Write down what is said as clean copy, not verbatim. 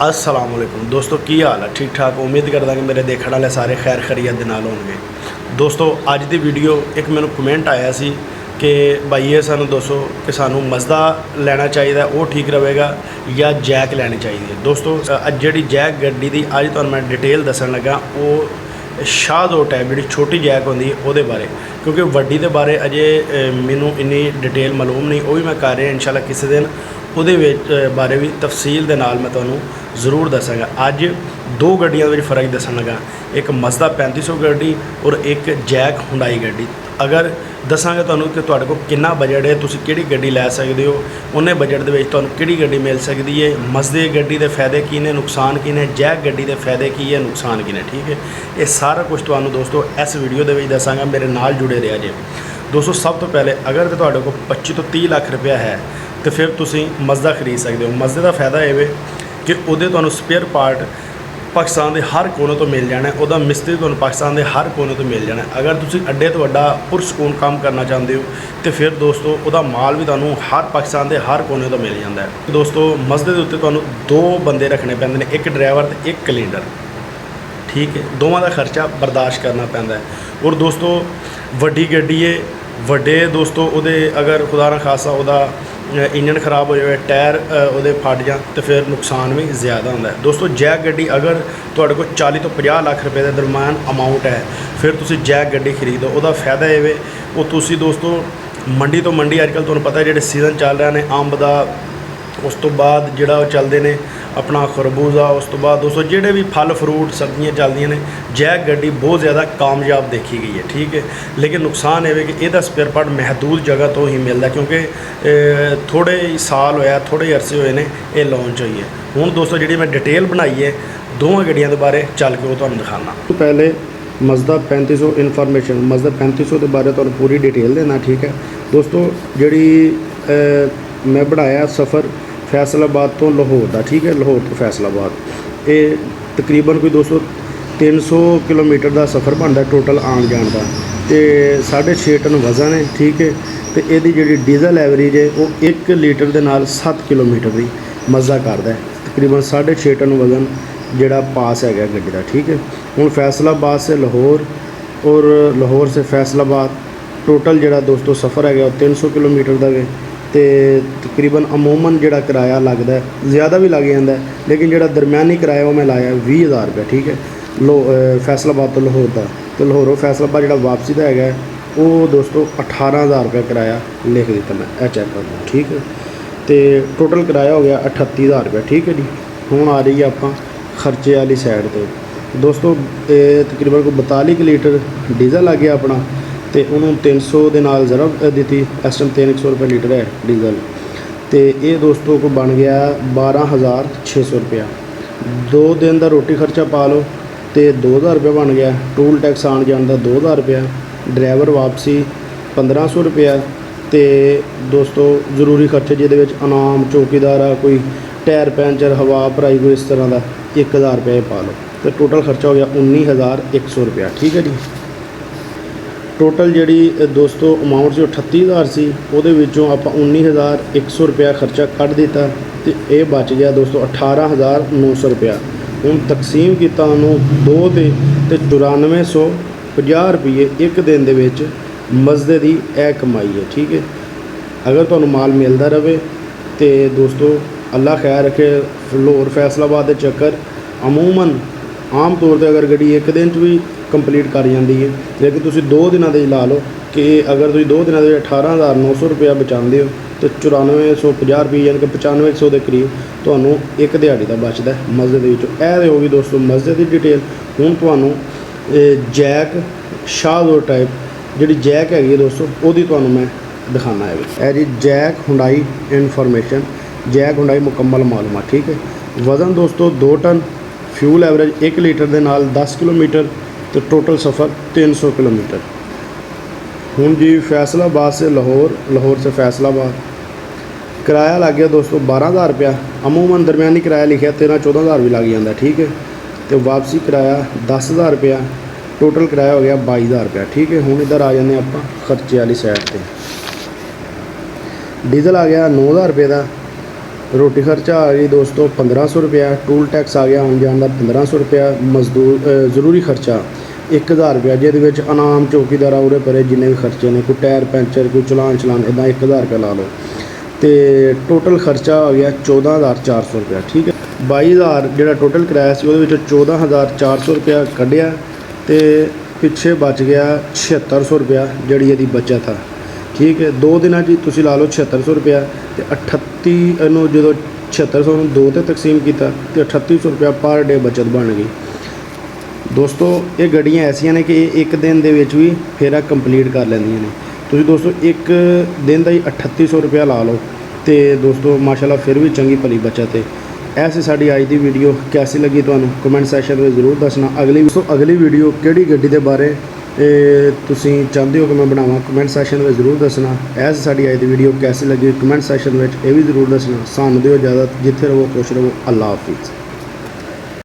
अस्सलाम वालेकुम दोस्तों, की हाल है? ठीक ठाक। उम्मीद करदा कि मेरे देखने वाले सारे खैर खैरियत दे नाल होणगे। दोस्तों अज दी वीडियो एक मैनू कमेंट आया सी कि भाई ये सानू दसो कि सानू मज़दा लेना चाहिए वो ठीक रहेगा या जैक लैनी चाहिए। दोस्तों जी जैक गड्डी की अज तुहानू मैं डिटेल दसन लगा वो शाहदोट है, जी छोटी जैक होंदी ਉਹਦੇ बारे, क्योंकि वड्डी दे बारे अजे मैनू इन्नी डिटेल मालूम नहीं। वो भी मैं कर रहा इंशाल्लाह किसी दिन ਉਹਦੇ बारे भी तफसील ਦੇ ਨਾਲ ਮੈਂ ਤੁਹਾਨੂੰ ਜ਼ਰੂਰ ਦੱਸਾਂਗਾ। ਅੱਜ दो ਗੱਡੀਆਂ ਦੇ ਵਿੱਚ फ़र्क ਦੱਸਣ लगा, एक मज़दा 3500 ਗੱਡੀ और एक जैक हुंडई ਗੱਡੀ। अगर दसांगा ਤੁਹਾਨੂੰ कि ਤੁਹਾਡੇ ਕੋਲ ਕਿੰਨਾ ਬਜਟ है, ਤੁਸੀਂ ਕਿਹੜੀ ਗੱਡੀ ਲੈ ਸਕਦੇ ਹੋ, ਉਹਨੇ ਬਜਟ ਦੇ ਵਿੱਚ ਤੁਹਾਨੂੰ ਕਿਹੜੀ ਗੱਡੀ ਮਿਲ ਸਕਦੀ है, मज़दे ਗੱਡੀ ਦੇ ਫਾਇਦੇ ਕੀ ਨੇ, ਨੁਕਸਾਨ ਕੀ ਨੇ, जैक ਗੱਡੀ ਦੇ ਫਾਇਦੇ ਕੀ ਹੈ, ਨੁਕਸਾਨ ਕੀ ਨੇ। ठीक है, ये सारा कुछ ਤੁਹਾਨੂੰ दोस्तों इस वीडियो ਦੇ ਵਿੱਚ ਦੱਸਾਂਗਾ, मेरे नाल जुड़े रहा जे। दोस्तों सब तो पहले अगर तो ਤੁਹਾਡੇ ਕੋਲ 25 ਤੋਂ 30 ਲੱਖ रुपया है तो फिर तुसी मज़दा खरीद सकते हो। मज़दे का फायदा ये कि ਉਹਦੇ ਤੁਹਾਨੂੰ स्पेयर पार्ट पाकिस्तान के हर कोने तो मिल जाना, ਉਹਦਾ मिस्त्री ਤੁਹਾਨੂੰ पाकिस्तान के हर कोने तो मिल जाना। अगर तुसी अड्डे तो ਵੱਡਾ पुरसकून काम करना चाहते हो तो फिर दोस्तों ਉਹਦਾ माल भी ਤੁਹਾਨੂੰ हर पाकिस्तान के हर कोने तो मिल जाता है। दोस्तों मज़दे के उत्ते ਤੁਹਾਨੂੰ दो बंदे रखने पैंदे ने, एक ड्राइवर तो एक कलीडर। ठीक है, दोवां का खर्चा बर्दाश्त करना पैंदा है। और दोस्तों वड्डी गड्डी है, वड्डे दोस्तों ਉਹਦੇ अगर खुदा ना खासा ਉਹਦਾ इंजन खराब हो जाए, टायर ਉਹਦੇ फट जाए तो फिर नुकसान भी ज़्यादा होता है। दोस्तों जैक गड्डी अगर ਤੁਹਾਡੇ ਕੋਲ 40 ਤੋਂ 50 ਲੱਖ रुपए के दरम्यान अमाउंट है फिर तुसी जैक गड्डी खरीदो। ਉਹਦਾ फायदा ये वो तुसी दोस्तों मंडी तो मंडी अजकल ਤੁਹਾਨੂੰ पता ਜਿਹੜੇ सीजन चल रहे हैं अंब ਦਾ, उस तो बाद ਜਿਹੜਾ चलते हैं अपना खरबूजा, उस तो बाद दोस्तों ਜਿਹੜੇ भी फल फ्रूट सब्जियां चलदियां ने, जैक गड्डी बहुत ज़्यादा कामयाब देखी गई है। ठीक है, लेकिन नुकसान ये कि ਇਹਦਾ स्पेयर पार्ट महदूद जगह तो ही मिलता, क्योंकि थोड़े ही साल होया, थोड़े ही अरसे हुए ने ये लॉन्च हुई है। हुण दोस्तों जी मैं डिटेल बनाई है दोवां गड्डियां के बारे, चल के वो तुहानूं दिखाना। तो पहले मज़दा 3500 इन्फॉर्मेशन, मज़दा 3500 के बारे तुहानूं पूरी डिटेल देना। ठीक है दोस्तों, जी मैं बनाया सफ़र फैसलाबाद तो लाहौर का। ठीक है, लाहौर तो फैसलाबाद ये तकरीबन कोई दोस्तों 300 किलोमीटर का सफ़र बनता टोटल आन जान का, तो 6.5 टन वज़न है। ठीक है, तो यदी जी डीजल एवरेज है वो 1 लीटर के नाल 7 किलोमीटर की मज़ा करता है, तकरीबन 6.5 टन वज़न जोड़ा पास है गड्डी का। ठीक है, हूँ फैसलाबाद से लाहौर और लाहौर से फैसलाबाद टोटल जोड़ा दोस्तों सफ़र है 300 किलोमीटर का है। तो तकरीबन अमूमन जोड़ा किराया लगता है, ज़्यादा भी लग जाता है, लेकिन जोड़ा दरम्यानी किराया वो मैं लाया 20,000 रुपये। ठीक है, फैसलाबाद तो लाहौर का, तो लाहौरों फैसलाबाद जोड़ा वापसी का है वो दोस्तों 18,000 रुपये किराया लिख दिता मैं, यह चेक कर लो। ठीक है, तो टोटल किराया हो गया 38,000 रुपये। ठीक है जी, हूँ आ रही है आप खर्चे वाली साइड तो दोस्तों तकरीबन को 42 लीटर डीजल आ गया अपना, तो उन्होंने 300 के नाल ज़रब दी, इस टाइम 300 रुपये लीटर है डीजल। तो ये दोस्तों को बन गया 12,600 रुपया। 2 दिन का रोटी खर्चा पा लो तो 2,000 रुपया बन गया, टूल टैक्स आन जान का 2,000 रुपया, ड्राइवर वापसी 1,500 रुपया। तो दोस्तों जरूरी खर्चे जिहदे विच अनाम चौकीदार आ, कोई टायर पैंचर हवा भराई कोई इस तरह का 1,000 रुपया पा लो, तो टोटल खर्चा हो गया 19,100 रुपया। ठीक है जी, टोटल जी दोस्तों अमाउंट जो 38,000 सी ਉਹਦੇ ਵਿੱਚੋਂ ਆਪਾਂ 19,100 रुपया खर्चा कट दिता, तो ये बच गया दोस्तों 18,900 रुपया। हूँ तकसीम किया उन्होंने 2 ते 9450 रुपये एक दिन दे विच मज़दे की यह कमाई है। ठीक है, अगर तुहानूं माल मिलता रहे तो दोस्तों अल्लाह खैर रखे। लाहौर फैसलाबाद के चक्कर अमूमन आम तौर पर अगर गड्डी एक दिन भी कंप्लीट कर जाती है, लेकिन तुम 2 दिनों के ला लो कि अगर तुम 2 दिनों के 18,900 रुपया बचाते हो तो 9450 रुपये यानी कि 9500 के करीब तो एक दिहाड़ी का बचता है मज़दे के। यह होगी दोस्तों मज़दे की डिटेल। हूँ तो जैक शाहदोर टाइप जी जैक हैगी दोस्तों वो मैं दिखाना है जी। Jack Hyundai information, jack Hyundai मुकम्मल मालूमात। ठीक है, वज़न दोस्तों 2 टन, फ्यूल एवरेज 1 लीटर के नाल 10 किलोमीटर, तो टोटल सफ़र 300 किलोमीटर। हूँ जी फैसलाबाद से लाहौर, लाहौर से फैसलाबाद किराया लग गया दोस्तों 12,000 रुपया। अमूमन दरम्यानी किराया लिखा 13-14,000 भी लग जाता। ठीक है, तो वापसी किराया 10,000 रुपया, टोटल किराया हो गया 22,000 रुपया। ठीक है, हूँ इधर आ जाने आप खर्चे वाली साइड पर। डीजल आ गया 9,000 रुपये का, ਰੋਟੀ ਖਰਚਾ ਆ ਗਈ ਦੋਸਤੋ 1500 ਰੁਪਇਆ, ਟੂਲ ਟੈਕਸ ਆ ਗਿਆ ਆਉਣ ਜਾਣ ਦਾ 1500 ਰੁਪਇਆ, ਮਜ਼ਦੂਰ ਜ਼ਰੂਰੀ ਖਰਚਾ 1000 ਰੁਪਇਆ, ਜਿਹਦੇ ਵਿੱਚ ਇਨਾਮ ਚੌਕੀਦਾਰ ਉਰੇ ਪਰੇ ਜਿੰਨੇ ਵੀ ਖਰਚੇ ਨੇ, ਕੋਈ ਟਾਇਰ ਪੈਂਚਰ, ਕੋਈ ਚਲਾਨ ਇੱਦਾਂ 1000 ਰੁਪਇਆ ਲਾ ਲਓ। ਤੇ ਟੋਟਲ ਖਰਚਾ ਆ ਗਿਆ 14400 ਰੁਪਇਆ। ਠੀਕ ਹੈ, 22000 ਜਿਹੜਾ ਟੋਟਲ ਕਿਰਾਇਆ ਸੀ ਉਹਦੇ ਵਿੱਚੋਂ 14400 ਰੁਪਇਆ ਕੱਢਿਆ ਤੇ ਪਿੱਛੇ ਬਚ ਗਿਆ 7600 ਰੁਪਇਆ ਜਿਹੜੀ ਇਹਦੀ ਬਚਤ ਆ। ਠੀਕ ਹੈ, 2 ਦਿਨਾਂ 'ਚ ਹੀ ਤੁਸੀਂ ਲਾ ਲਓ 7600 ਰੁਪਇਆ ਤੇ 38 ਇਹਨੂੰ ਜਦੋਂ 7600 ਨੂੰ 2 ਤੇ ਤਕਸੀਮ ਕੀਤਾ ਤੇ 3800 ਰੁਪਇਆ ਪਰ ਡੇ ਬਚਤ ਬਣ ਗਈ। ਦੋਸਤੋ ਇਹ ਗੱਡੀਆਂ ਐਸੀਆਂ ਨੇ ਕਿ ਇਹ ਇੱਕ ਦਿਨ ਦੇ ਵਿੱਚ ਵੀ ਫੇਰਾ ਕੰਪਲੀਟ ਕਰ ਲੈਂਦੀਆਂ ਨੇ। ਤੁਸੀਂ ਦੋਸਤੋ ਇੱਕ ਦਿਨ ਦਾ ਹੀ 3800 ਰੁਪਇਆ ਲਾ ਲਓ ਤੇ ਦੋਸਤੋ ਮਾਸ਼ਾਅੱਲਾ ਫਿਰ ਵੀ ਚੰਗੀ ਭਲੀ ਬਚਤ ਹੈ। ਐਸੀ ਸਾਡੀ ਅੱਜ ਦੀ ਵੀਡੀਓ ਕੈਸੀ ਲੱਗੀ ਤੁਹਾਨੂੰ ਕਮੈਂਟ ਸੈਕਸ਼ਨ ਵਿੱਚ ਜ਼ਰੂਰ ਦੱਸਣਾ। ਅਗਲੀ ਵੀਡੀਓ ਕਿਹੜੀ ਗੱਡੀ ਦੇ ਬਾਰੇ ਤੁਸੀਂ ਚਾਹੁੰਦੇ ਹੋ ਕਿ ਮੈਂ ਬਣਾਵਾਂ ਕਮੈਂਟ ਸੈਕਸ਼ਨ ਵਿੱਚ ਜ਼ਰੂਰ ਦੱਸਣਾ। ਐਸੀ ਸਾਡੀ ਅੱਜ ਦੀ ਵੀਡੀਓ ਕੈਸੀ ਲੱਗੀ ਕਮੈਂਟ ਸੈਕਸ਼ਨ ਵਿੱਚ ਇਹ ਵੀ ਜ਼ਰੂਰ ਦੱਸਣਾ। ਸਾਨੂੰ ਦਿਓ ਇਜਾਜ਼ਤ, ਜਿੱਥੇ ਰਹੋ ਖੁਸ਼ ਰਹੋ, ਅੱਲਾ ਹਾਫਿਜ਼।